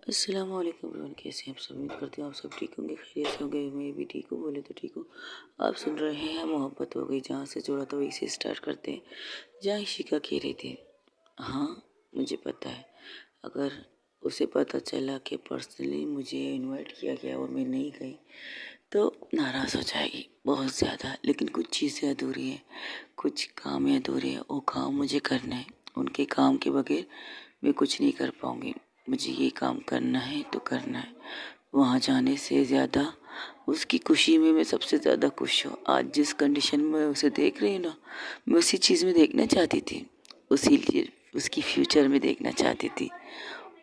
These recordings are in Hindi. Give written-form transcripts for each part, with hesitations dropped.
अस्सलाम वालेकुम एवरीवन, कैसे हैं आप सब? उम्मीद करती हूँ आप सब ठीक होंगे, खैरियत से होंगे। मैं भी ठीक हूँ, बोले तो ठीक हूँ। आप सुन रहे हैं मोहब्बत हो गई। जहाँ से जोड़ा था वहीं से स्टार्ट करते हैं, जहाँ इशिका कह रही थी। हाँ, मुझे पता है, अगर उसे पता चला कि पर्सनली मुझे इनवाइट किया गया और मैं नहीं गई तो नाराज़ हो जाएगी बहुत ज़्यादा। लेकिन कुछ चीज़ें अधूरी हैं, कुछ काम अधूरे हैं, वो काम मुझे करना है। उनके काम के बगैर मैं कुछ नहीं कर पाऊँगी। मुझे ये काम करना है तो करना है। वहाँ जाने से ज़्यादा उसकी खुशी में मैं सबसे ज़्यादा खुश हूँ। आज जिस कंडीशन में उसे देख रही हूँ ना, मैं उसी चीज़ में देखना चाहती थी, उसी लिए उसकी फ्यूचर में देखना चाहती थी।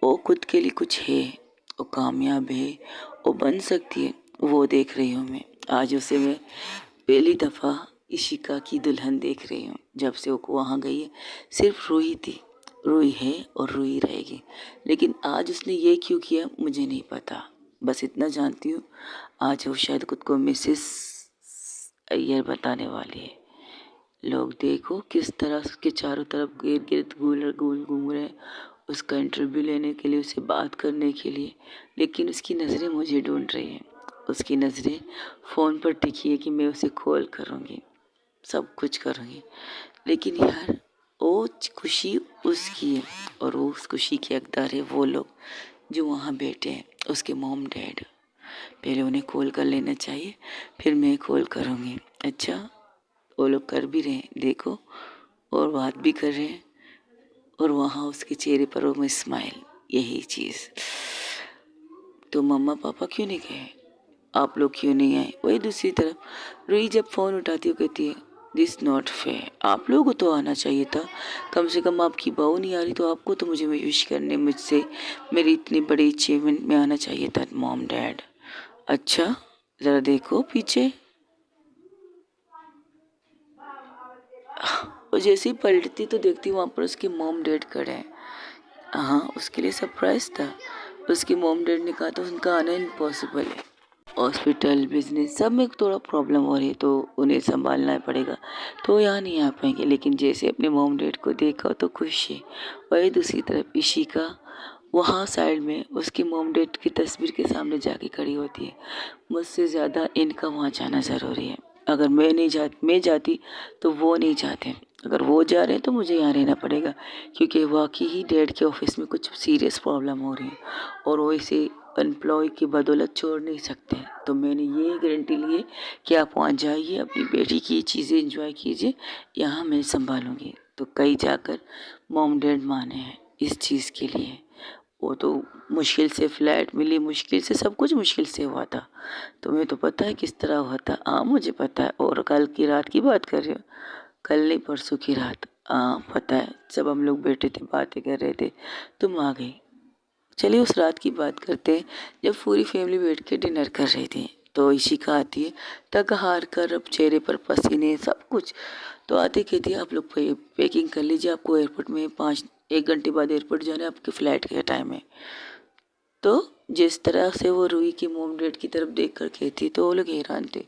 वो खुद के लिए कुछ है, वो कामयाब है, वो बन सकती है, वो देख रही हूँ मैं। आज उसे मैं पहली दफ़ा इशिका की दुल्हन देख रही हूँ। जब से वो वहाँ गई है सिर्फ रोई थी, रोई है और रोई रहेगी। लेकिन आज उसने ये क्यों किया मुझे नहीं पता। बस इतना जानती हूँ, आज वो शायद खुद को मिसेस अय्यर बताने वाली है। लोग देखो किस तरह उसके चारों तरफ गिर्द गिर्द गोल गोल घूम रहे हैं, उसका इंटरव्यू लेने के लिए, उससे बात करने के लिए। लेकिन उसकी नज़रें मुझे ढूंढ रही हैं, उसकी नज़रें फ़ोन पर टिकी है कि मैं उसे कॉल करूँगी, सब कुछ करूँगी। लेकिन यार, वो खुशी उसकी है और वो उस खुशी के हकदार है वो लोग जो वहाँ बैठे हैं, उसके मॉम डैड। पहले उन्हें कॉल कर लेना चाहिए, फिर मैं कॉल करूँगी। अच्छा, वो लोग कर भी रहे हैं देखो, और बात भी कर रहे हैं, और वहाँ उसके चेहरे पर वो स्माइल। यही चीज़ तो मम्मा पापा क्यों नहीं गए, आप लोग क्यों नहीं आए? वही दूसरी तरफ रुई जब फ़ोन उठाती है कहती है दिस नॉट फेयर, आप लोगों को तो आना चाहिए था, कम से कम आपकी बहू नहीं आ रही तो आपको तो मुझे विश करने, मुझसे मेरी इतनी बड़ी अचीवमेंट में आना चाहिए था मॉम डैड। अच्छा, ज़रा देखो पीछे। और जैसे ही पलटती तो देखती वहाँ पर उसके मॉम डैड खड़े हैं। हाँ, उसके लिए सरप्राइज था। उसके मॉम डैड ने कहा था उनका आना इम्पॉसिबल है, हॉस्पिटल बिजनेस सब में थोड़ा प्रॉब्लम हो रही है तो उन्हें संभालना पड़ेगा, तो यहाँ नहीं आ पाएंगे। लेकिन जैसे अपने मॉम डैड को देखा तो खुश है। वही दूसरी तरफ इशिका वहाँ साइड में उसकी मॉम डैड की तस्वीर के सामने जाके खड़ी होती है। मुझसे ज़्यादा इनका वहाँ जाना ज़रूरी है। अगर मैं जाती तो वो नहीं जाते। अगर वो जा रहे हैं तो मुझे यहाँ रहना पड़ेगा, क्योंकि वाकई ही डैड के ऑफिस में कुछ सीरियस प्रॉब्लम हो रही है और वो इसे एम्प्लॉय की बदौलत छोड़ नहीं सकते। तो मैंने ये गारंटी ली है कि आप वहाँ जाइए, अपनी बेटी की चीज़ें एंजॉय कीजिए, यहाँ मैं संभालूंगी। तो कहीं जाकर मॉम डैड माने हैं इस चीज़ के लिए। वो तो मुश्किल से फ्लैट मिली, मुश्किल से सब कुछ मुश्किल से हुआ था। तुम्हें तो पता है किस तरह हुआ था। हाँ, मुझे पता है। और कल की रात की बात कर रही हो? कल नहीं, परसों की रात। हाँ पता है, जब हम लोग बैठे थे बातें कर रहे थे तुम आ गई। चलिए उस रात की बात करते हैं, जब पूरी फैमिली बैठ के डिनर कर रही थी। तो इशिका आती है थक हार कर, अब चेहरे पर पसीने सब कुछ। तो आते कहती है आप लोग पैकिंग कर लीजिए, आपको एयरपोर्ट में 1 घंटे बाद एयरपोर्ट जाना है, आपके फ़्लाइट का टाइम है। तो जिस तरह से वो रूही की मोम डैड की तरफ देख कर कहती तो वो लोग हैरान थे।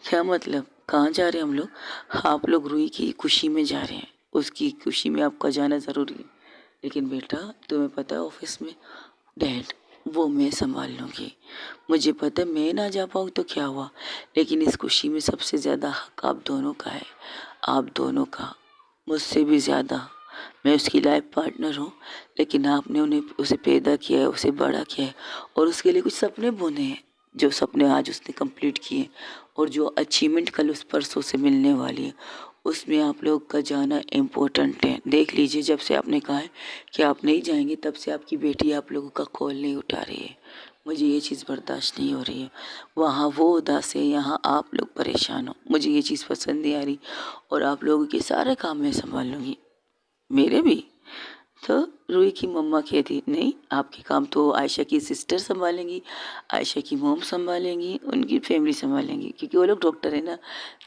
क्या मतलब, कहाँ जा रहे हैं हम लोग? हाँ, आप लोग रूही की खुशी में जा रहे हैं, उसकी खुशी में आपका जाना ज़रूरी है। लेकिन बेटा, तुम्हें पता है ऑफिस में डैड, वो मैं संभाल लूँगी। मुझे पता है मैं ना जा पाऊँ तो क्या हुआ, लेकिन इस खुशी में सबसे ज़्यादा हक आप दोनों का है, आप दोनों का, मुझसे भी ज़्यादा। मैं उसकी लाइफ पार्टनर हूँ, लेकिन आपने उन्हें उसे पैदा किया है, उसे बड़ा किया है और उसके लिए कुछ सपने बुने हैं, जो सपने आज उसने कंप्लीट किए और जो अचीवमेंट कल उस परसों से मिलने वाली है, उसमें आप लोग का जाना इम्पोर्टेंट है। देख लीजिए, जब से आपने कहा है कि आप नहीं जाएंगे तब से आपकी बेटी आप लोगों का कॉल नहीं उठा रही है। मुझे ये चीज़ बर्दाश्त नहीं हो रही है। वहाँ वो उदास है, यहाँ आप लोग परेशान हो। मुझे ये चीज़ पसंद नहीं आ रही और आप लोगों के सारे काम मैं संभाल लूँगी, मेरे भी। तो रूही की मम्मा कहती नहीं, आपके काम तो आयशा की सिस्टर संभालेंगी, आयशा की मॉम संभालेंगी, उनकी फैमिली संभालेंगी, क्योंकि वो लोग डॉक्टर है ना।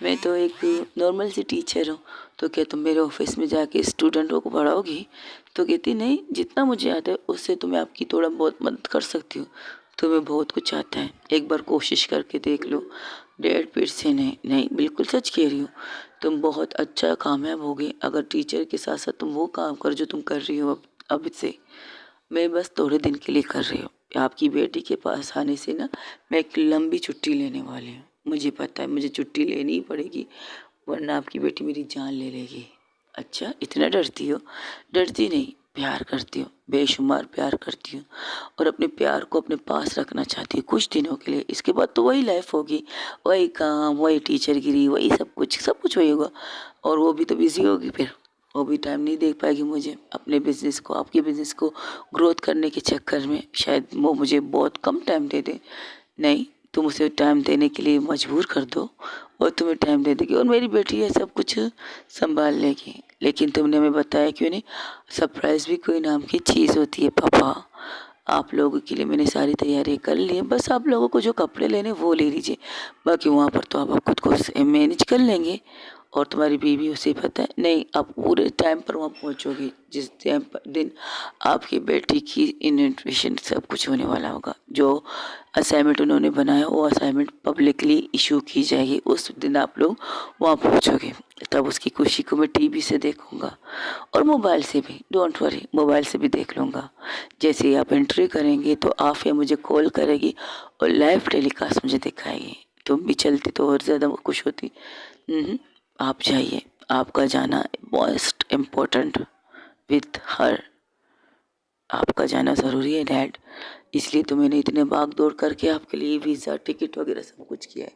मैं तो एक नॉर्मल सी टीचर हूँ। तो क्या तुम मेरे ऑफिस में जाके स्टूडेंटों को पढ़ाओगी? तो कहती नहीं, जितना मुझे आता है उससे तो मैं आपकी थोड़ा बहुत मदद कर सकती हूँ। तुम्हें बहुत कुछ आता है, एक बार कोशिश करके देख लो। 1.5 फीट से नहीं, नहीं बिल्कुल सच कह रही हूँ। तुम बहुत अच्छा कामयाब होगे अगर टीचर के साथ साथ तुम वो काम करो जो तुम कर रही हो अब से। मैं बस थोड़े दिन के लिए कर रही हूँ। आपकी बेटी के पास आने से ना मैं एक लंबी छुट्टी लेने वाली हूँ। मुझे पता है मुझे छुट्टी लेनी ही पड़ेगी, वरना आपकी बेटी मेरी जान ले लेगी। अच्छा, इतना डरती हो? डरती नहीं, प्यार करती हूँ, बेशुमार प्यार करती हूँ और अपने प्यार को अपने पास रखना चाहती हूँ कुछ दिनों के लिए। इसके बाद तो वही लाइफ होगी, वही काम, वही टीचरगिरी, वही सब कुछ वही होगा। और वो भी तो बिजी होगी फिर, वो भी टाइम नहीं दे पाएगी मुझे अपने बिजनेस को, आपके बिजनेस को ग्रोथ करने के चक्कर में। शायद वो मुझे बहुत कम टाइम दे दे। नहीं, तुम उसे टाइम देने के लिए मजबूर कर दो और तुम्हें टाइम दे देगी और मेरी बेटी ये सब कुछ संभाल लेगी। लेकिन तुमने हमें बताया क्यों नहीं? सरप्राइज भी कोई नाम की चीज़ होती है पापा। आप लोगों के लिए मैंने सारी तैयारी कर ली है, बस आप लोगों को जो कपड़े लेने वो ले लीजिए, बाकी वहाँ पर तो आप खुद को मैनेज कर लेंगे। और तुम्हारी बीवी, उसे पता है? नहीं, आप पूरे टाइम पर वहाँ पहुँचोगी जिस टाइम पर दिन आपकी बेटी की इन्विटेशन सब कुछ होने वाला होगा। जो असाइनमेंट उन्होंने बनाया वो असाइनमेंट पब्लिकली इशू की जाएगी, उस दिन आप लोग वहाँ पहुँचोगे। तब उसकी खुशी को मैं टीवी से देखूंगा और मोबाइल से भी, डोंट वरी, मोबाइल से भी देख लूँगा। जैसे ही आप एंट्री करेंगे तो आप या मुझे कॉल करेगी और लाइव टेलीकास्ट मुझे दिखाएगी। तुम भी चलती तो और ज़्यादा खुश होती। आप जाइए, आपका जाना मोस्ट इम्पोर्टेंट विथ हर। आपका जाना ज़रूरी है डैड, इसलिए तो मैंने इतने भाग दौड़ करके आपके लिए वीज़ा टिकट वगैरह सब कुछ किया है।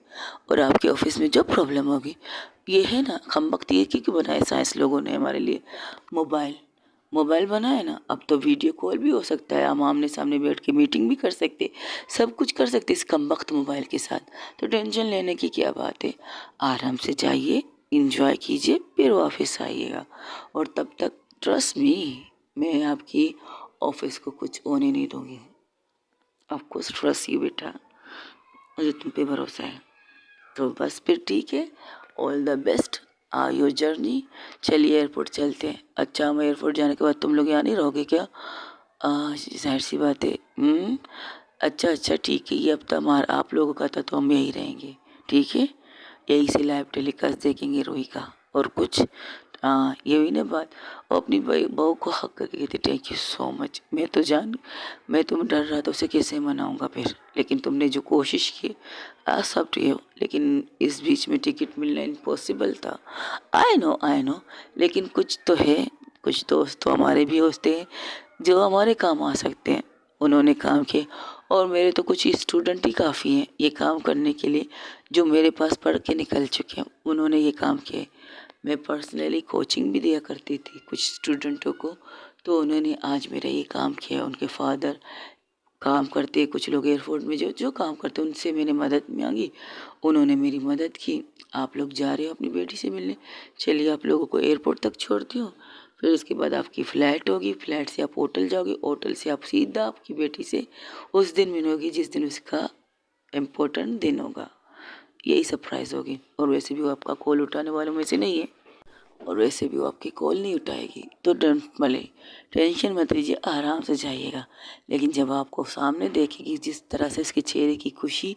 और आपके ऑफिस में जो प्रॉब्लम होगी, ये है ना, खमबख्त ये क्योंकि बनाए साइंस लोगों ने हमारे लिए मोबाइल मोबाइल बनाए ना, अब तो वीडियो कॉल भी हो सकता है, हम आमने सामने बैठ के मीटिंग भी कर सकते, सब कुछ कर सकते इस कमबख्त मोबाइल के साथ। तो टेंशन लेने की क्या बात है, आराम से जाइए, इंजॉय कीजिए, फिर वापस आइएगा। और तब तक ट्रस्ट मी, मैं आपकी ऑफिस को कुछ होने नहीं दूंगी। ऑफकोर्स ट्रस्ट यू बेटा, मुझे तुम पे भरोसा है। तो बस फिर ठीक है, all the best your journey. चलिए एयरपोर्ट चलते हैं। अच्छा, हम एयरपोर्ट जाने के बाद तुम लोग यहाँ नहीं रहोगे क्या? जाहिर सी बात है। अच्छा अच्छा ठीक है, ये हफ्ता हमारा आप लोगों का था तो हम यहीं रहेंगे, ठीक है? यहीं से लाइव टेलीकास्ट देखेंगे रूही का और कुछ। हाँ, ये हुई ना बात। वो अपनी बहू को हक करके कहती थैंक यू सो मच। मैं तुम डर रहा था उसे कैसे मनाऊंगा फिर, लेकिन तुमने जो कोशिश की सब टू यू। लेकिन इस बीच में टिकट मिलना इम्पॉसिबल था। आई नो, लेकिन कुछ तो है, कुछ दोस्त तो हमारे भी होते हैं जो हमारे काम आ सकते हैं। उन्होंने काम किए और मेरे तो कुछ स्टूडेंट ही काफ़ी हैं ये काम करने के लिए, जो मेरे पास पढ़ के निकल चुके हैं, उन्होंने ये काम किए। मैं पर्सनली कोचिंग भी दिया करती थी कुछ स्टूडेंटों को, तो उन्होंने आज मेरा ये काम किया। उनके फादर काम करते, कुछ लोग एयरपोर्ट में जो जो काम करते, उनसे मैंने मदद मांगी, उन्होंने मेरी मदद की। आप लोग जा रहे हो अपनी बेटी से मिलने, चलिए आप लोगों को एयरपोर्ट तक छोड़ती हूँ। फिर उसके बाद आपकी फ़्लाइट होगी, फ़्लाइट से आप होटल जाओगे, होटल से आप सीधा आपकी बेटी से उस दिन मिलोगी जिस दिन उसका इम्पोर्टेंट दिन होगा। यही सरप्राइज़ होगी। और वैसे भी वो आपका कॉल उठाने वालों में से नहीं है, और वैसे भी वो आपकी कॉल नहीं उठाएगी, तो टेंशन मत लीजिए, आराम से जाइएगा। लेकिन जब आपको सामने देखेगी जिस तरह से इसके चेहरे की खुशी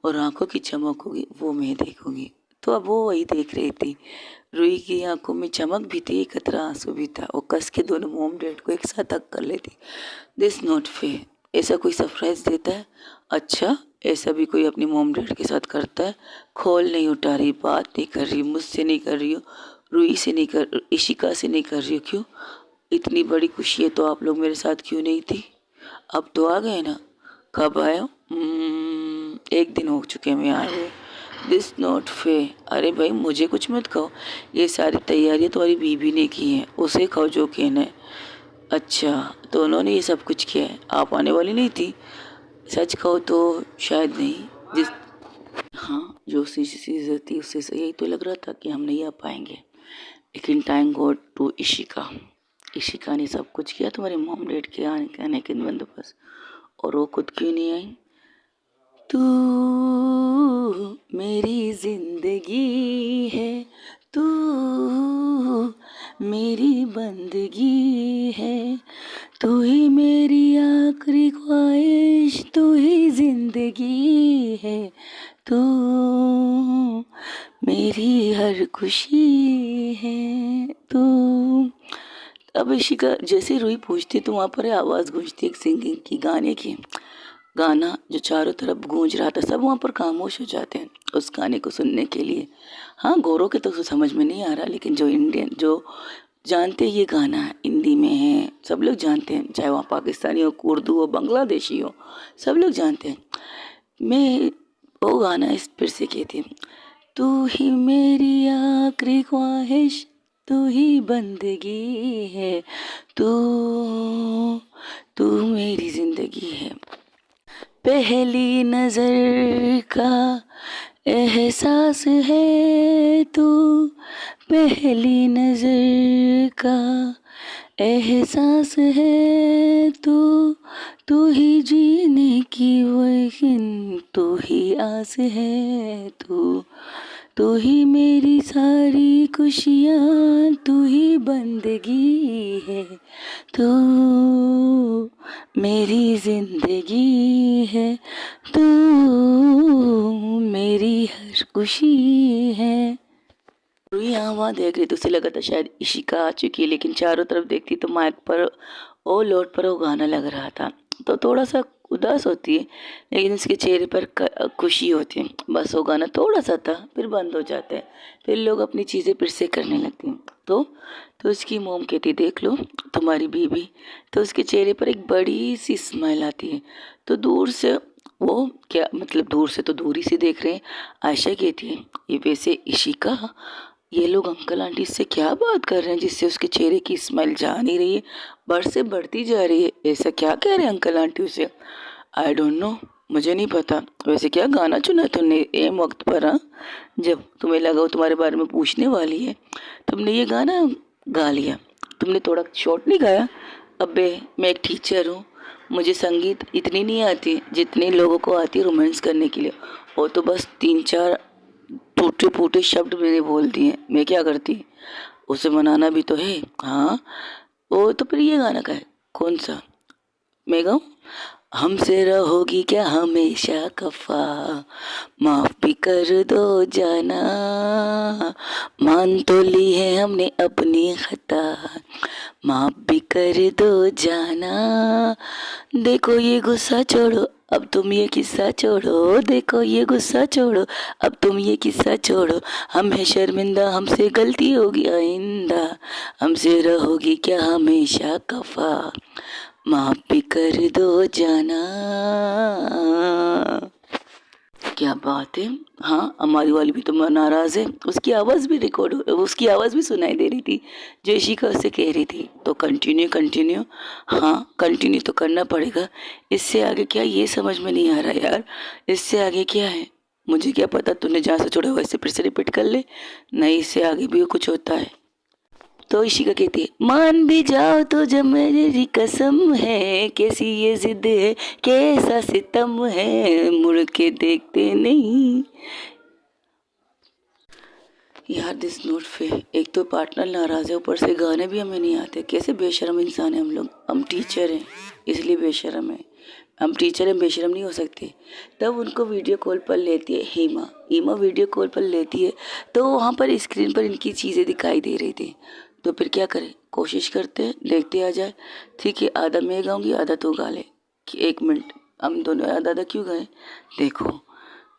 और आंखों की चमक होगी, वो मैं देखूंगी। तो अब वो वही देख रही थी, रूही की आंखों में चमक भी थी, एक कतरा आंसू भी था। वो कस के दोनों मॉम डैड को एक साथ हक कर लेती। दिस नॉट फेयर, ऐसा कोई सरप्राइज देता है? अच्छा, ऐसा भी कोई अपनी मॉम डैड के साथ करता है? कॉल नहीं उठा रही, बात नहीं कर रही, मुझसे नहीं कर रही हो, रूही से नहीं कर, इशिका से नहीं कर रही हो, क्यों? इतनी बड़ी खुशी है तो आप लोग मेरे साथ क्यों नहीं थी? अब तो आ गए ना। कब आए हो? एक दिन हो चुके मैं आए हुए। This not fair. अरे भाई, मुझे कुछ मत कहो, ये सारी तैयारियां तुम्हारी बीबी ने की हैं, उसे कहो जो कहना है। अच्छा, तो उन्होंने ये सब कुछ किया है, आप आने वाली नहीं थी? सच कहो तो शायद नहीं। जिस हाँ, जो चीज़ थी उससे यही तो लग रहा था कि हम नहीं आ पाएंगे, लेकिन thank God to Ishika. Ishika ने सब कुछ किया तुम्हारे मॉम डैड के आने के बंदोबस्त। और वो खुद क्यों नहीं आई? तू मेरी जिंदगी है, तू मेरी बंदगी है, तू ही मेरी आखिरी ख्वाहिश, तू ही जिंदगी है, तू मेरी हर खुशी है, तू अब इशिका जैसे रूही पूछती तो वहाँ पर आवाज़ गूंजती एक सिंगिंग की, गाने की। गाना जो चारों तरफ गूंज रहा था, सब वहाँ पर खामोश हो जाते हैं उस गाने को सुनने के लिए। हाँ, गोरों के तो समझ में नहीं आ रहा, लेकिन जो इंडियन जो जानते हैं ये गाना हिंदी में है, सब लोग जानते हैं, चाहे वहाँ पाकिस्तानी हो, उर्दू हो, बांग्लादेशी हो, सब लोग जानते हैं। मैं वो गाना इस फिर से कहती हूँ, तू ही मेरी आखिरी ख्वाहिश, तू ही बंदगी है, तू तू मेरी जिंदगी है। पहली नजर का एहसास है तू, पहली नजर का एहसास है तू, तू ही जीने की वहीन, तू ही आस है तू, तू ही मेरी सारी खुशियाँ, तू ही बंदगी है, तू मेरी जिंदगी है, तू मेरी हर खुशी है। रूही यहाँ वहाँ देख रही तो उसे लगा था शायद इशिका आ चुकी है, लेकिन चारों तरफ देखती तो माइक पर ओ लोड पर वो गाना लग रहा था। तो थोड़ा सा उदास होती है, लेकिन उसके चेहरे पर खुशी होती है। बस वो गाना थोड़ा सा था, फिर बंद हो जाता है, फिर लोग अपनी चीज़ें फिर से करने लगते हैं। तो उसकी मोम कहती देख लो तुम्हारी बीबी, तो उसके चेहरे पर एक बड़ी सी स्माइल आती है। तो दूर से वो क्या मतलब, दूर से तो दूरी से देख रहे हैं। आयशा कहती है ये वैसे इशिका, ये लोग अंकल आंटी से क्या बात कर रहे हैं जिससे उसके चेहरे की स्माइल जा नहीं रही है, बढ़ से बढ़ती जा रही है। ऐसा क्या कह रहे हैं अंकल आंटी उसे? आई डोंट नो, मुझे नहीं पता। वैसे क्या गाना चुना तुमने एम वक्त पर? हाँ, जब तुम्हें लगा वो तुम्हारे बारे में पूछने वाली है, तुमने ये गाना गा लिया। तुमने थोड़ा शॉर्ट नहीं गाया? अबे मैं एक टीचर हूँ, मुझे संगीत इतनी नहीं आती जितने लोगों को आती है रोमांस करने के लिए। वो तो बस 3-4 टूटे फूटे शब्द मैंने बोल दिए, मैं क्या करती? उसे मनाना भी तो है। हाँ, वो तो फिर ये गाना का है, कौन सा मैं गाऊँ? हमसे रहोगी क्या हमेशा खफा, माफ भी कर दो जाना, मान तो ली है हमने अपनी खता, माफ भी कर दो जाना, देखो ये गुस्सा छोड़ो अब तुम ये किस्सा छोड़ो, देखो ये गुस्सा छोड़ो अब तुम ये किस्सा छोड़ो, हम है शर्मिंदा हमसे गलती होगी आइंदा, हमसे रहोगी क्या हमेशा खफा, माफ भी कर दो जाना। क्या बात है। हाँ, हमारी वाली भी तो नाराज़ है, उसकी आवाज़ भी उसकी आवाज़ भी सुनाई दे रही थी जो इशिका उससे कह रही थी। तो कंटिन्यू, हाँ कंटिन्यू तो करना पड़ेगा। इससे आगे क्या, ये समझ में नहीं आ रहा यार, इससे आगे क्या है? मुझे क्या पता, तूने जहाँ से छोड़ा वैसे फिर से रिपीट कर ले। नहीं, इससे आगे भी कुछ होता है। तो इशिका कहती है मान भी जाओ तो जब मेरी कसम है, कैसी ये जिद है कैसा सितम है, मुड़ के देखते नहीं यार, दिस नोट फेयर। एक तो पार्टनर नाराज है, ऊपर से गाने भी हमें नहीं आते। कैसे बेशरम इंसान है हम लोग। हम टीचर हैं इसलिए बेशरम है, हम टीचर हैं बेशरम नहीं हो सकते। तब उनको वीडियो कॉल पर लेती है हीमा वीडियो कॉल पर लेती है, तो वहाँ पर स्क्रीन पर इनकी चीज़ें दिखाई दे रही थी। तो फिर क्या करें, कोशिश करते हैं देखते आ जाए। ठीक है, आधा मैं गाऊंगी आधा तू गा ले। कि 1 मिनट हम दोनों आधा आधा क्यों गाएं? देखो,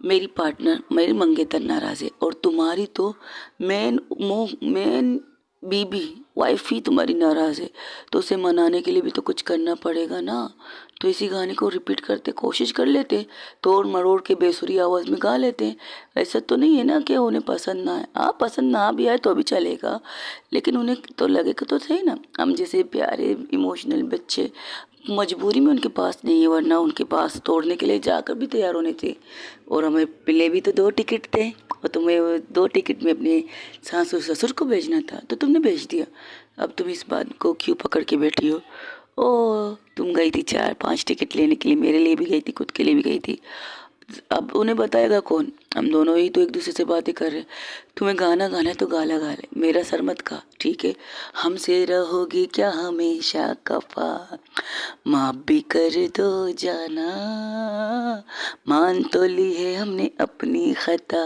मेरी पार्टनर मेरी मंगेतर नाराज़ है, और तुम्हारी तो मेन बीबी वाइफ ही तुम्हारी नाराज़ है, तो उसे मनाने के लिए भी तो कुछ करना पड़ेगा ना। तो इसी गाने को रिपीट करते कोशिश कर लेते, तोड़ मरोड़ के बेसुरी आवाज़ में गा लेते हैं। ऐसा तो नहीं है ना कि उन्हें पसंद ना आए। हाँ, पसंद ना भी आए तो भी चलेगा, लेकिन उन्हें तो लगेगा तो सही ना। हम जैसे प्यारे इमोशनल बच्चे मजबूरी में उनके पास नहीं है, वरना उनके पास तोड़ने के लिए जाकर भी तैयार होने थे। और हमें पिले भी तो 2 टिकट थे, और तुम्हें 2 टिकट में अपने सासू ससुर को भेजना था तो तुमने भेज दिया। अब तुम इस बात को क्यों पकड़ के बैठी हो? ओ, तुम गई थी 4-5 टिकट लेने के लिए, मेरे लिए भी गई थी, खुद के लिए भी गई थी। अब उन्हें बताएगा कौन? हम दोनों ही तो एक दूसरे से बातें कर रहे हैं। तुम्हें गाना गाना है तो गाला गा ले, मेरा सर मत खा, ठीक है? हमसे रहोगी क्या हमेशा खफा, माफ भी कर दो जाना, मान तो ली है हमने अपनी खता,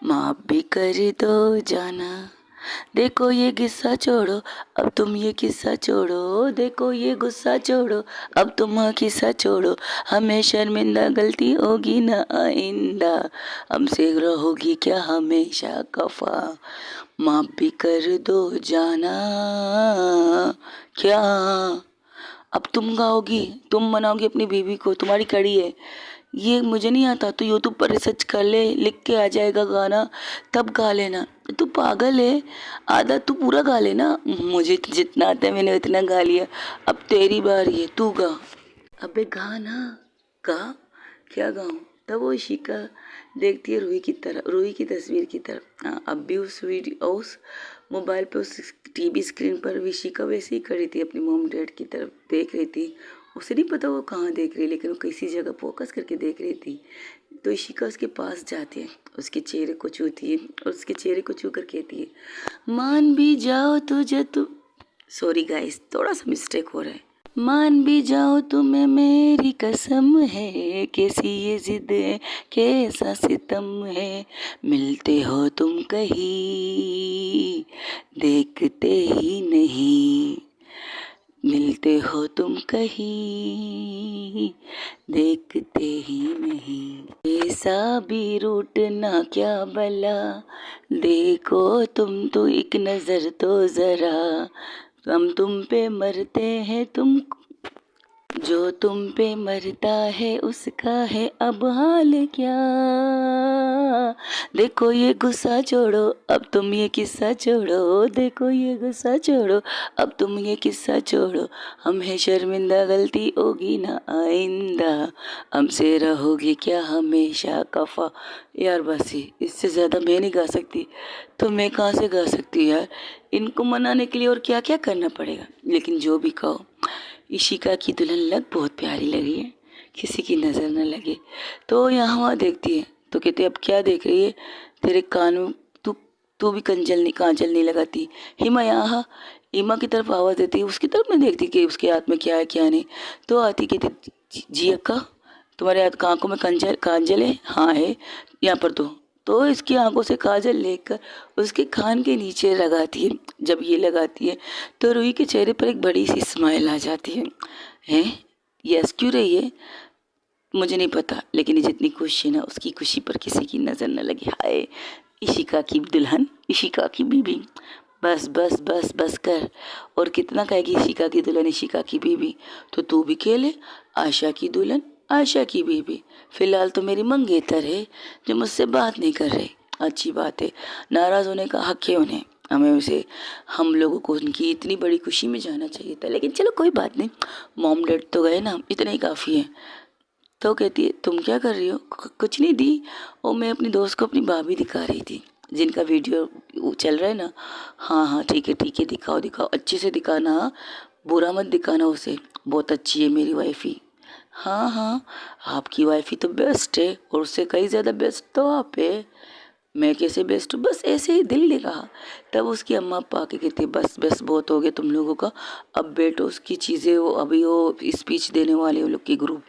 माफ भी कर दो जाना। देखो ये किस्सा छोड़ो, अब तुम ये किस्सा छोड़ो, देखो ये गुस्सा छोड़ो, अब तुम किस्सा छोड़ो, हमें शर्मिंदा गलती होगी ना आइंदा, हमसे रहोगी क्या हमेशा खफा, माफ भी कर दो जाना क्या। अब तुम गाओगी, तुम मनाओगी अपनी बीवी को, तुम्हारी कड़ी है। ये मुझे नहीं आता, तो यूट्यूब पर रिसर्च कर ले, लिख के आ जाएगा गाना, तब गा लेना। तू पागल है, आधा तू पूरा गा लेना। मुझे जितना आता है मैंने उतना गा लिया, अब तेरी बारी है, तू गा। अबे गा ना, गा। क्या गाऊं? तब वो इशिका देखती है रूही की तरफ, रूही की तस्वीर की तरफ। हाँ, अब भी उस वीडियो, उस मोबाइल पे, उस टीवी स्क्रीन पर इशिका वैसे ही खड़ी थी, अपनी मॉम डैड की तरफ देख रही थी। उसे नहीं पता वो कहाँ देख रही, लेकिन वो किसी जगह फोकस करके देख रही थी। तो इशिका उसके पास जाती है, उसके चेहरे को छूती है और उसके चेहरे को छू कर कहती है, मान भी जाओ तुझे तू, सॉरी गाइस थोड़ा सा मिस्टेक हो रहा है, मान भी जाओ तुम्हें मेरी कसम है, कैसी ये जिद है, कैसा सितम है, मिलते हो तुम कहीं देखते ही नहीं, मिलते हो तुम कहीं देखते ही नहीं, ऐसा भी रूठना क्या भला, देखो तुम तो एक नजर तो जरा, हम तुम पे मरते हैं, तुम जो तुम पे मरता है उसका है अब हाल क्या, देखो ये गुस्सा छोड़ो, अब तुम ये किस्सा छोड़ो, देखो ये गुस्सा छोड़ो, अब तुम ये किस्सा छोड़ो, हमें शर्मिंदा गलती होगी ना आइंदा, हमसे रहोगी क्या हमेशा खफा। यार बस ही, इससे ज़्यादा मैं नहीं गा सकती, तो मैं कहाँ से गा सकती यार। इनको मनाने के लिए और क्या क्या करना पड़ेगा। लेकिन जो भी कहो, इशिका की दुल्हन लग बहुत प्यारी लगी है, किसी की नज़र न लगे। तो यहाँ वहाँ देखती है तो कहते अब क्या देख रही है, तेरे कान में तू तू भी काजल नहीं लगाती। हिमा यहाँ, हिमा की तरफ आवाज़ देती है, उसकी तरफ नहीं देखती कि उसके हाथ में क्या है क्या नहीं। तो आती कहती, जी अक्का तुम्हारे हाथ आँखों में काजल है? हाँ है, यहाँ पर तो इसकी आंखों से काजल लेकर उसके कान के नीचे लगाती है। जब ये लगाती है तो रूही के चेहरे पर एक बड़ी सी स्माइल आ जाती है। हैं, ये हंस क्यों रही है मुझे नहीं पता, लेकिन ये जितनी खुश है ना, उसकी खुशी पर किसी की नज़र न लगी। हाय इशिका की दुल्हन, इशिका की बीबी, बस बस बस बस कर। और कितना कहेगी इशिका की दुल्हन, इशिका की बीबी, तो तू भी खेले आशा की दुल्हन, आशा की बीबी। फिलहाल तो मेरी मंगेतर है जो मुझसे बात नहीं कर रहे। अच्छी बात है, नाराज़ होने का हक है उन्हें, हमें उसे, हम लोगों को उनकी इतनी बड़ी खुशी में जाना चाहिए था। लेकिन चलो कोई बात नहीं, मॉम डैड तो गए ना, इतना ही काफ़ी है। तो कहती है तुम क्या कर रही हो? कुछ नहीं दी, और मैं अपनी दोस्त को अपनी भाभी दिखा रही थी, जिनका वीडियो चल रहा है ना। हाँ हाँ ठीक है दिखाओ दिखाओ, अच्छे से दिखाना, बुरा मत दिखाना उसे, बहुत अच्छी है मेरी वाइफी। हाँ हाँ, आपकी वाइफी तो बेस्ट है, और उससे कहीं ज़्यादा बेस्ट तो आप है। मैं कैसे बेस्ट हूँ? बस ऐसे ही दिल ने कहा। तब उसकी अम्मा पापा आके कहते बस बस बहुत हो गया तुम लोगों का, अब बैठो। उसकी चीज़ें, वो अभी वो स्पीच देने वाले वो लोग की ग्रुप।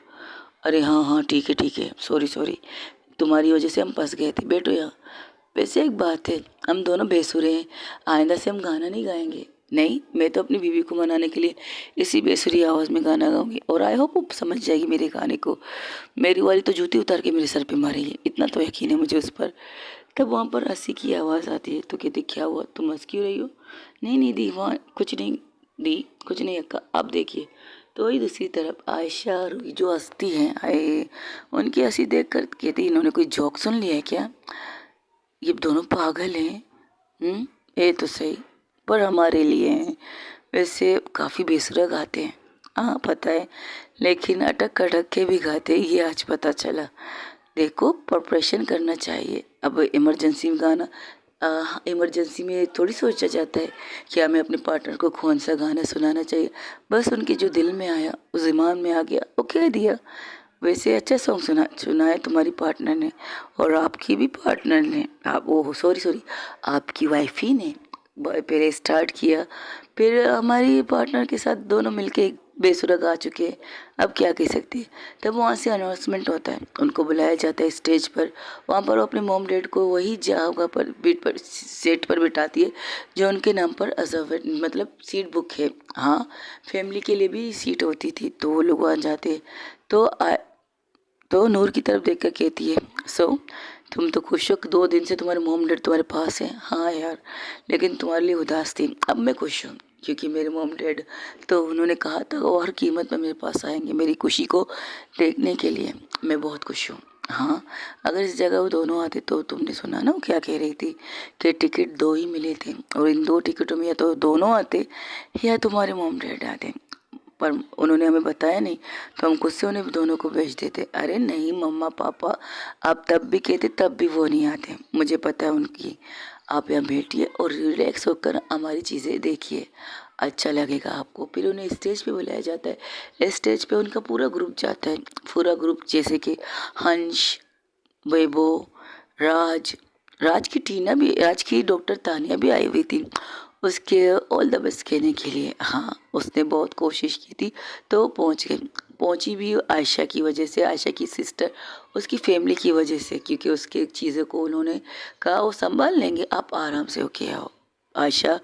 अरे हाँ हाँ ठीक है, सॉरी सॉरी, तुम्हारी वजह से हम फंस गए थे, बैठो यहाँ। वैसे एक बात है, हम दोनों बेसुरे हैं, आइंदा से हम गाना नहीं गाएंगे। नहीं, मैं तो अपनी बीवी को मनाने के लिए इसी बेसुरी आवाज़ में गाना गाऊंगी, और आई होप वो समझ जाएगी मेरे गाने को। मेरी वाली तो जूती उतार के मेरे सर पे मारेगी, इतना तो यकीन है मुझे उस पर। तब वहाँ पर हंसी की आवाज़ आती है, तो कहती क्या हुआ, तुम हंस क्यों रही हो? नहीं नहीं दी, वहाँ कुछ नहीं दी, कुछ नहीं अक्का, आप देखिए। तो वही दूसरी तरफ आयशा और रूही जो हंसती हैं, आए उनकी हंसी देख कर कहती इन्होंने कोई जोक सुन लिया है क्या, ये दोनों पागल हैं। ये तो सही, पर हमारे लिए हैं। वैसे काफ़ी बेसुरा गाते हैं, हाँ पता है, लेकिन अटक अटक के भी गाते हैं, ये आज पता चला। देखो प्रिपरेशन करना चाहिए। अब इमरजेंसी में गाना, इमरजेंसी में थोड़ी सोचा जाता है कि हमें अपने पार्टनर को कौन सा गाना सुनाना चाहिए। बस उनके जो दिल में आया, उस दिमाग में आ गया, वो कह दिया। वैसे अच्छा सॉन्ग सुना है तुम्हारी पार्टनर ने, और आपकी भी पार्टनर ने, आप वो सॉरी आपकी वाइफ ही ने पहले स्टार्ट किया, फिर हमारी पार्टनर के साथ दोनों मिलके बेसुरा गा चुके हैं, अब क्या कह सकती है। तब वहाँ से अनाउंसमेंट होता है, उनको बुलाया जाता है स्टेज पर। वहाँ पर वो अपने मॉम डैड को वही जगह पर बीट पर सीट पर बिठाती है जो उनके नाम पर अजर्व मतलब सीट बुक है। हाँ, फैमिली के लिए भी सीट होती थी, तो वो लोग वहाँ जाते। तो तो नूर की तरफ देखकर कहती है, सो तुम तो खुश हो कि 2 दिन से तुम्हारे मॉम डैड तुम्हारे पास है। हाँ यार, लेकिन तुम्हारे लिए उदास थी। अब मैं खुश हूँ क्योंकि मेरे मॉम डैड तो उन्होंने कहा था वो हर कीमत में मेरे पास आएंगे मेरी खुशी को देखने के लिए। मैं बहुत खुश हूँ। हाँ, अगर इस जगह वो दोनों आते तो तुमने सुना ना वो क्या कह रही थी कि टिकट 2 ही मिले थे और इन 2 टिकटों में या तो दोनों आते या तुम्हारे मॉम डैड आते, पर उन्होंने हमें बताया नहीं, तो हम खुद से उन्हें दोनों को भेज देते। अरे नहीं मम्मा पापा, आप तब भी कहते तब भी वो नहीं आते, मुझे पता है उनकी। आप यहाँ बैठिए और रिलैक्स होकर हमारी चीज़ें देखिए, अच्छा लगेगा आपको। फिर उन्हें स्टेज पे बुलाया जाता है। स्टेज पे उनका पूरा ग्रुप जाता है, पूरा ग्रुप, जैसे कि हंस, वैभव, राज, राज की डॉक्टर तानिया भी आई हुई थी उसके ऑल द बेस्ट कहने के लिए। हाँ, उसने बहुत कोशिश की थी तो पहुंच गई। पहुंची भी आयशा की वजह से, आयशा की सिस्टर, उसकी फैमिली की वजह से, क्योंकि उसके चीज़ों को उन्होंने कहा वो संभाल लेंगे, आप आराम से होके आओ। आयशा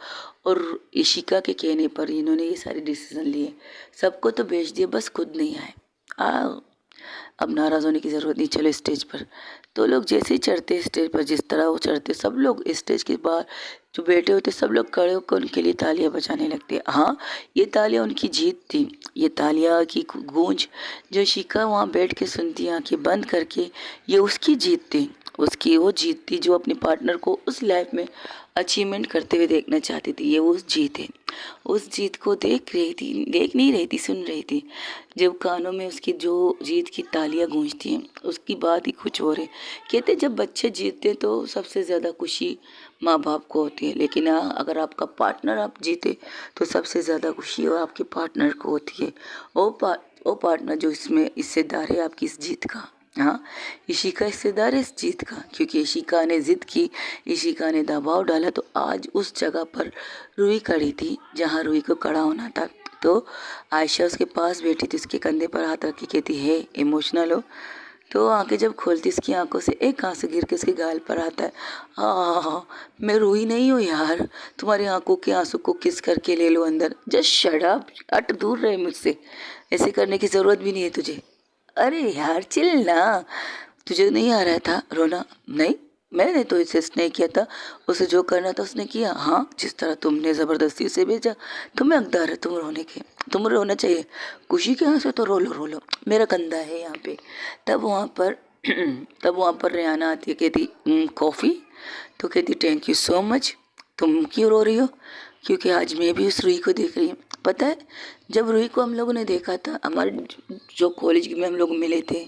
और इशिका के कहने पर इन्होंने ये सारे डिसीजन लिए। सबको तो भेज दिया, बस खुद नहीं आए। अब नाराज़ होने की ज़रूरत नहीं, चलो स्टेज पर। तो लोग जैसे ही चढ़ते स्टेज पर, जिस तरह वो चढ़ते, सब लोग स्टेज के बाहर जो बैठे होते सब लोग खड़े होकर उनके लिए तालियां बजाने लगते। हाँ, ये तालियां उनकी जीत थी। ये तालियां की गूंज जो शिखा वहाँ बैठ के सुनती, आंखें बंद करके, ये उसकी जीत थी। उसकी वो जीत थी जो अपने पार्टनर को उस लाइफ में अचीवमेंट करते हुए देखना चाहती थी। ये वो जीत है। उस जीत को देख रही थी, देख नहीं रही थी, सुन रही थी। जब कानों में उसकी जो जीत की तालियां गूंजती हैं, उसकी बात ही कुछ और है। कहते जब बच्चे जीतते तो सबसे ज़्यादा खुशी माँ बाप को होती है, लेकिन हाँ, अगर आपका पार्टनर आप जीते तो सबसे ज़्यादा खुशी वो आपके पार्टनर को होती है। वो पार्टनर जो इसमें हिस्सेदार है आपकी इस जीत का। हाँ, इशिका हिस्सेदार है इस जीत का, क्योंकि इशिका ने जिद की, इशिका ने दबाव डाला, तो आज उस जगह पर रूही खड़ी थी जहाँ रूही को खड़ा होना था। तो आयशा उसके पास बैठी थी, उसके कंधे पर हाथ रख के कहती है इमोशनल हो। तो आंखें जब खोलती, उसकी आंखों से एक आंसू गिर के उसके गाल पर आता है। हाँ, मैं रूही नहीं हूँ यार, तुम्हारी आंखों के आंसू को किस करके ले लो अंदर। जस्ट शट अप, हट, दूर रहे मुझसे, ऐसे करने की ज़रूरत भी नहीं है तुझे। अरे यार चिल ना, तुझे नहीं आ रहा था रोना? नहीं, मैंने तो इसे स्नेह किया था, उसे जो करना था उसने किया। हाँ, जिस तरह तुमने ज़बरदस्ती उसे भेजा, तुम्हें हकदार है तुम रोने के, तुम रोना चाहिए। खुशी के आंसू तो रो लो रो लो, मेरा कंधा है यहाँ पे। तब वहाँ पर तब वहाँ पर रेहाना आती है, कहती कॉफ़ी? तो कहती थैंक यू सो मच। तुम क्यों रो रही हो? क्योंकि आज मैं भी उस रूही को देख रही हूँ। पता है, जब रूही को हम लोगों ने देखा था, हमारे जो कॉलेज में हम लोग मिले थे,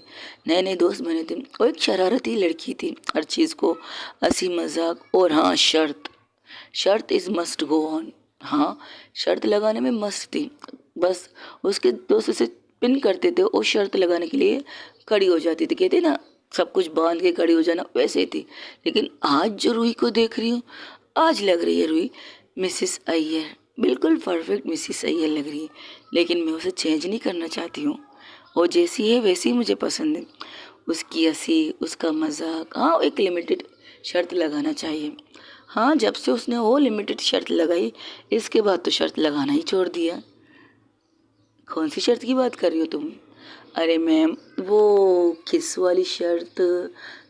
नए नए दोस्त बने थे, वो एक शरारती लड़की थी, हर चीज़ को हंसी मजाक। और हाँ, शर्त, शर्त इज़ मस्ट गो ऑन। हाँ, शर्त लगाने में मस्त थी। बस उसके दोस्त उसे पिन करते थे, वो शर्त लगाने के लिए खड़ी हो जाती थी। कहते ना सब कुछ बांध के खड़ी हो जाना, वैसे ही थी। लेकिन आज जो रूही को देख रही हूँ, आज लग रही है रूही मिसिस अय्यर, बिल्कुल परफेक्ट मिसिस अय्यर लग रही है। लेकिन मैं उसे चेंज नहीं करना चाहती हूँ, वो जैसी है वैसी मुझे पसंद है। उसकी हंसी, उसका मजाक। हाँ, एक लिमिटेड शर्त लगाना चाहिए। हाँ, जब से उसने वो लिमिटेड शर्त लगाई, इसके बाद तो शर्त लगाना ही छोड़ दिया। कौन सी शर्त की बात कर रही हो तुम? अरे मैम, वो किस वाली शर्त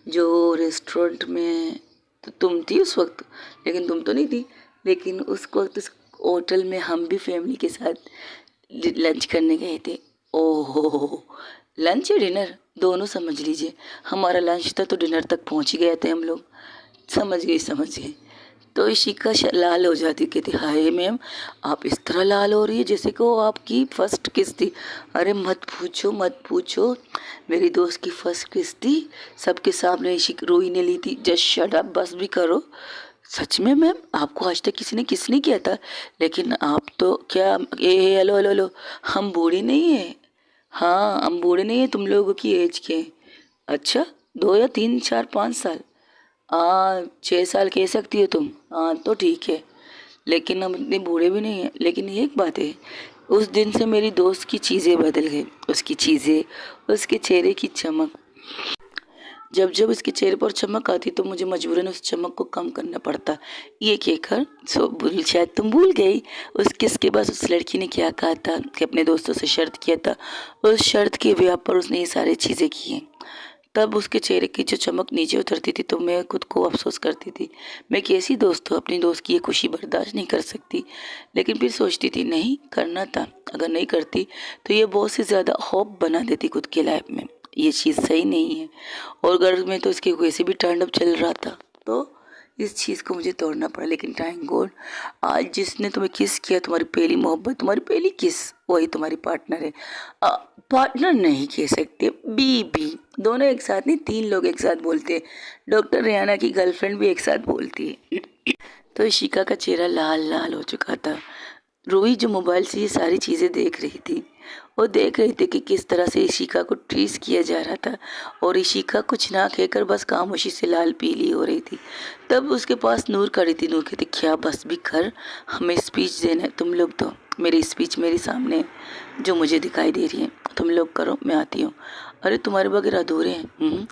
जो रेस्टोरेंट में, तो तुम थी उस वक्त, लेकिन तुम तो नहीं थी। लेकिन उस वक्त उस होटल में हम भी फैमिली के साथ लंच करने गए थे। ओहो, लंच या डिनर दोनों समझ लीजिए। हमारा लंच था तो डिनर तक पहुंच ही गए थे हम लोग। समझ गई समझ गई। तो इशिका लाल हो जाती, कहती हाय मैम, आप इस तरह लाल हो रही है जैसे कि वो आपकी फर्स्ट किस थी। अरे मत पूछो मत पूछो, मेरी दोस्त की फर्स्ट किस थी, सबके सामने रूही ने ली थी। जस्ट शट अप, बस भी करो। सच में मैम, आपको आज तक किसी ने किस नहीं किया था? लेकिन आप तो क्या, ए हेलो हेलो हेलो, हम बूढ़े नहीं हैं। हाँ, हम बूढ़े नहीं हैं, तुम लोगों की एज के हैं। अच्छा, 2 या 3 4 5 साल? हाँ, 6 साल कह सकती हो तुम। हाँ तो ठीक है, लेकिन हम इतने बूढ़े भी नहीं हैं। लेकिन एक बात है, उस दिन से मेरी दोस्त की चीज़ें बदल गई, उसकी चीज़ें, उसके चेहरे की चमक। जब जब उसके चेहरे पर चमक आती तो मुझे मजबूरन उस चमक को कम करना पड़ता। ये कहकर शायद तुम भूल गई उस किस के बाद उस लड़की ने क्या कहा था कि अपने दोस्तों से शर्त किया था। उस शर्त के ब्याह पर उसने ये सारी चीज़ें की हैं। तब उसके चेहरे की जो चमक नीचे उतरती थी तो मैं खुद को अफसोस करती थी, मैं कैसी दोस्त हूँ, अपनी दोस्त की ये खुशी बर्दाश्त नहीं कर सकती। लेकिन फिर सोचती थी नहीं करना था, अगर नहीं करती तो ये बहुत से ज़्यादा होप बना देती खुद के लाइफ में। ये चीज़ सही नहीं है और घर में तो इसके वैसे भी टर्नअप चल रहा था, तो इस चीज़ को मुझे तोड़ना पड़ा। लेकिन थैंक गॉड आज जिसने तुम्हें किस किया, तुम्हारी पहली मोहब्बत, तुम्हारी पहली किस, वही तुम्हारी पार्टनर है। पार्टनर नहीं कह सकते, बीबी। दोनों एक साथ नहीं, 3 लोग एक साथ बोलते हैं। डॉक्टर रेहाना की गर्लफ्रेंड भी एक साथ बोलती है। तो इशिका का चेहरा लाल लाल हो चुका था। रूही जो मोबाइल से ये सारी चीज़ें देख रही थी, वो देख रही थी कि किस तरह से इशिका को ट्रीस किया जा रहा था और इशिका कुछ ना कहकर बस खामोशी से लाल पीली हो रही थी। तब उसके पास नूर खड़ी थी। नूर कहती क्या बस भी कर, हमें स्पीच देना है, तुम लोग दो। मेरी स्पीच मेरे सामने है, जो मुझे दिखाई दे रही है, तुम लोग करो, मैं आती हूँ। अरे तुम्हारे बगैर अधूरे हैं।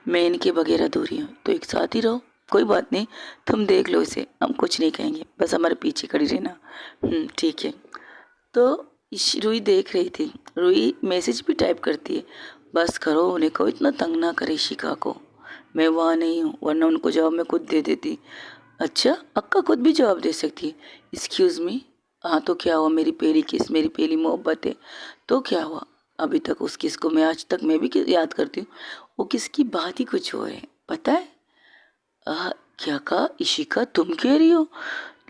मैं इनके बगैर अधूरी हूँ, तो एक साथ ही रहो, कोई बात नहीं, तुम देख लो इसे, हम कुछ नहीं कहेंगे, बस हमारे पीछे खड़ी रहना। ठीक है। तो रुई देख रही थी। रुई मैसेज भी टाइप करती है, बस करो, उन्हें को इतना तंग ना करे इशिका को, मैं वहाँ नहीं हूँ, वरना उनको जवाब मैं खुद दे देती। अच्छा, अक्का खुद भी जवाब दे सकती है। एक्सक्यूज़ मी, हाँ तो क्या हुआ, मेरी पहली किस, मेरी पहली मोहब्बत है, तो क्या हुआ। अभी तक उस किस को मैं आज तक मैं भी याद करती हूँ। वो किस की बात ही कुछ और है, पता है। क्या कहा इशिका, तुम कह रही हो,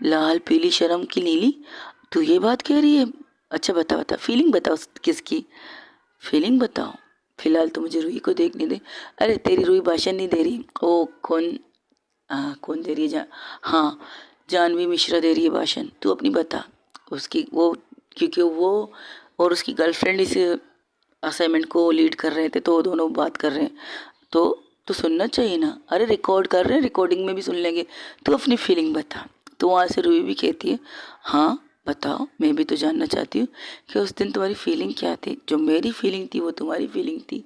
लाल पीली शर्म की नीली, तू ये बात कह रही है। अच्छा बता बता, फीलिंग बताओ किसकी, फीलिंग बताओ। फिलहाल तो मुझे रूही को देखने दे। अरे तेरी रूही भाषण नहीं दे रही। ओ कौन, कौन दे रही है हाँ, जानवी मिश्रा दे रही है भाषण, तू अपनी बता। उसकी वो, क्योंकि वो और उसकी गर्लफ्रेंड इस असाइनमेंट को लीड कर रहे थे, तो वो दोनों बात कर रहे हैं, तो सुनना चाहिए ना। अरे रिकॉर्ड कर रहे हैं, रिकॉर्डिंग में भी सुन लेंगे। तू अपनी फीलिंग बता। तो वहाँ से रूही भी कहती है हाँ बताओ, मैं भी तो जानना चाहती हूँ कि उस दिन तुम्हारी फीलिंग क्या थी, जो मेरी फीलिंग थी वो तुम्हारी फीलिंग थी।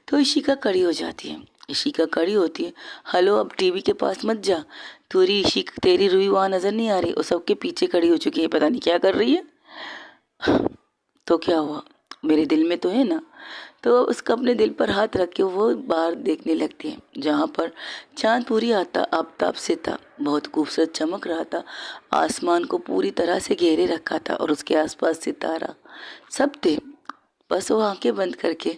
तो इशिका कड़ी हो जाती है। इशिका कड़ी होती है, हेलो अब टीवी के पास मत जा, तेरी रूही वहाँ नज़र नहीं आ रही, वो सबके पीछे खड़ी हो चुकी है, पता नहीं क्या कर रही है। तो क्या हुआ, मेरे दिल में तो है ना। तो उसका अपने दिल पर हाथ रख के वो बाहर देखने लगती है, जहाँ पर चांद पूरी आता आफताब से था, बहुत खूबसूरत चमक रहा था, आसमान को पूरी तरह से घेरे रखा था और उसके आसपास सितारा सब थे। बस वो आंखें बंद करके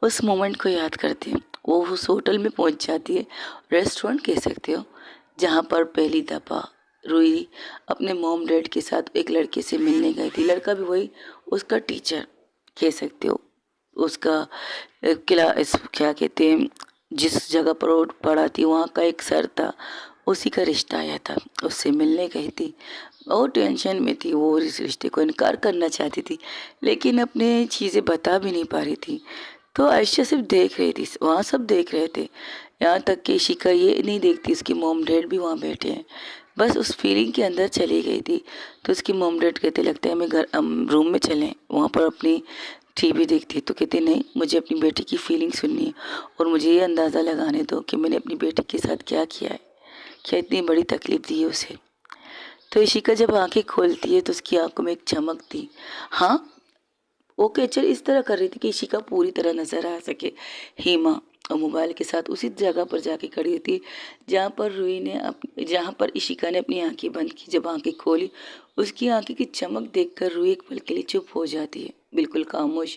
उस मोमेंट को याद करती है। वो उस होटल में पहुंच जाती है, रेस्टोरेंट कह सकते हो, जहाँ पर पहली दफ़ा रूही अपने मॉम डैड के साथ एक लड़के से मिलने गई थी। लड़का भी वही उसका टीचर कह सकते हो, उसका क्या कहते हैं, जिस जगह पर वो पढ़ा थी वहाँ का एक सर था, उसी का रिश्ता आया था, उससे मिलने गई थी। वो टेंशन में थी, वो इस रिश्ते को इनकार करना चाहती थी, लेकिन अपने चीज़ें बता भी नहीं पा रही थी। तो आयशा सिर्फ देख रही थी, वहाँ सब देख रहे थे, यहाँ तक कि शिका ये नहीं देखती उसकी मॉम डैड भी वहाँ बैठे हैं, बस उस फीलिंग के अंदर चली गई थी। तो उसकी मॉम डैड कहते लगता है हमें रूम में चलें, वहाँ पर अपनी टीवी देखती। तो कहते नहीं, मुझे अपनी बेटी की फीलिंग सुननी है और मुझे ये अंदाज़ा लगाने दो कि मैंने अपनी बेटी के साथ क्या किया है, क्या इतनी बड़ी तकलीफ दी है उसे। तो इशिका जब आंखें खोलती है तो उसकी आंखों में एक चमक थी। हाँ, वो कैचर इस तरह कर रही थी कि इशिका पूरी तरह नजर आ सके। हेमा और मोबाइल के साथ उसी जगह पर जाके खड़ी थी जहाँ पर इशिका ने अपनी आंखें बंद की। जब आंखें खोली, उसकी आंखें की चमक देखकर रूही एक पल के लिए चुप हो जाती है, बिल्कुल खामोश,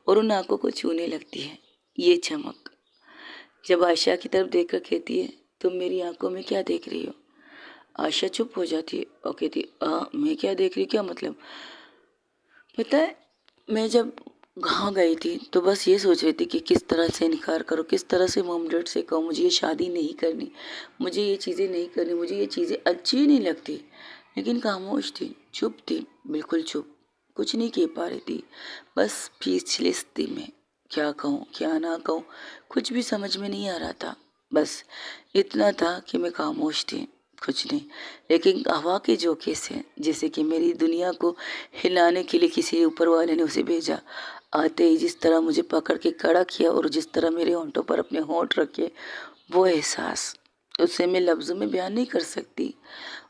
और उन आंखों को छूने लगती है ये चमक। जब आयशा की तरफ देखकर कहती है तुम मेरी आंखों में क्या देख रही हो, आयशा चुप हो जाती है और कहती है मैं क्या देख रही हूँ, क्या मतलब। पता है, मैं जब गाँव गई थी तो बस ये सोच रही थी कि किस तरह से इनकार करो, किस तरह से मॉम डैड से कहूँ मुझे ये शादी नहीं करनी, मुझे ये चीज़ें नहीं करनी, मुझे ये चीज़ें अच्छी ही नहीं लगती। लेकिन खामोश थी, चुप थी, बिल्कुल चुप, कुछ नहीं कह पा रही थी। बस पिछले स्थिति में क्या कहूँ क्या ना कहूँ, कुछ भी समझ में नहीं आ रहा था। बस इतना था कि मैं खामोश थी। कुछ नहीं, लेकिन हवा के झोंके से, जैसे कि मेरी दुनिया को हिलाने के लिए किसी ऊपर वाले ने उसे भेजा। आते ही जिस तरह मुझे पकड़ के खड़ा किया और जिस तरह मेरे होंठों पर अपने होंठ रखे, वो एहसास, उसे मैं लफ्ज़ों में बयान नहीं कर सकती।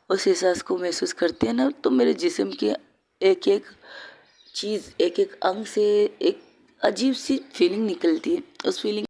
उस एहसास को महसूस करते हैं ना, तो मेरे जिस्म की एक एक चीज़, एक एक अंग से एक अजीब सी फीलिंग निकलती है। उस फीलिंग